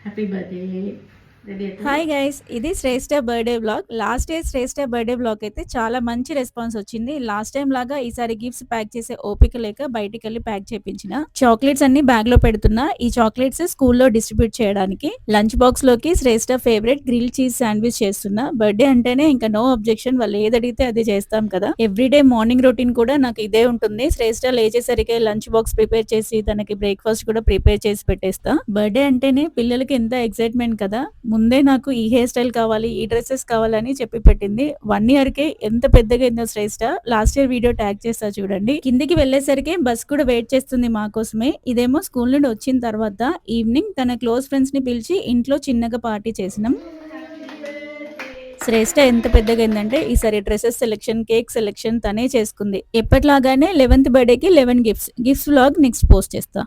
Happy birthday. Ready అయిపోయిందా? Hi guys, ఇది శ్రేష్ఠ birthday blog. Last year శ్రేష్ఠ birthday blog అయితే చాలా మంచి రెస్పాన్స్ వచ్చింది. లాస్ట్ టైం లాగా ఈసారి గిఫ్ట్స్ ప్యాక్ చేసే ఓపిక లేక బయటికి వెళ్ళి ప్యాక్ చేపించిన చాక్లెట్స్ అన్ని బ్యాగ్ లో పెడుతున్నా. ఈ చాక్లెట్స్ స్కూల్లో డిస్ట్రిబ్యూట్ చేయడానికి లంచ్ బాక్స్ లోకి శ్రేష్ఠ ఫేవరెట్ గ్రిల్ చీజ్ శాండ్విచ్ చేస్తున్నా. బర్త్డే అంటేనే ఇంకా నో అబ్జెక్షన్, వాళ్ళు ఏదడిగితే అదే చేస్తాం కదా. ఎవ్రీడే మార్నింగ్ రొటీన్ కూడా నాకు ఇదే ఉంటుంది. శ్రేష్ఠ లేచేసరికి లంచ్ బాక్స్ ప్రిపేర్ చేసి తనకి బ్రేక్ఫాస్ట్ కూడా ప్రిపేర్ చేసి పెట్టేస్తా. బర్త్డే అంటేనే పిల్లలకి ఎంత ఎక్సైట్మెంట్ కదా. ముందే నాకు ఈ హెయిర్ స్టైల్ కావాలి, ఈ డ్రెస్సెస్ కావాలని చెప్పి పెట్టింది. 1 year కే ఎంత పెద్దగా అయిందో శ్రేష్ఠ. లాస్ట్ ఇయర్ వీడియో ట్యాగ్ చేస్తా చూడండి. కిందికి వెళ్లేసరికి బస్ కూడా వెయిట్ చేస్తుంది మా కోసమే. ఇదేమో స్కూల్ నుండి వచ్చిన తర్వాత ఈవినింగ్ తన క్లోజ్ ఫ్రెండ్స్ ని పిలిచి ఇంట్లో చిన్నగా పార్టీ చేసినాం. శ్రేష్ఠ ఎంత పెద్దగా అయిందంటే ఈసారి డ్రెస్సెస్ సెలెక్షన్, కేక్ సెలెక్షన్ తనే చేసుకుంది. ఎప్పటిలాగానే 11th బర్త్డేకి 11 గిఫ్ట్స్ వ్లాగ్ నెక్స్ట్ పోస్ట్ చేస్తా.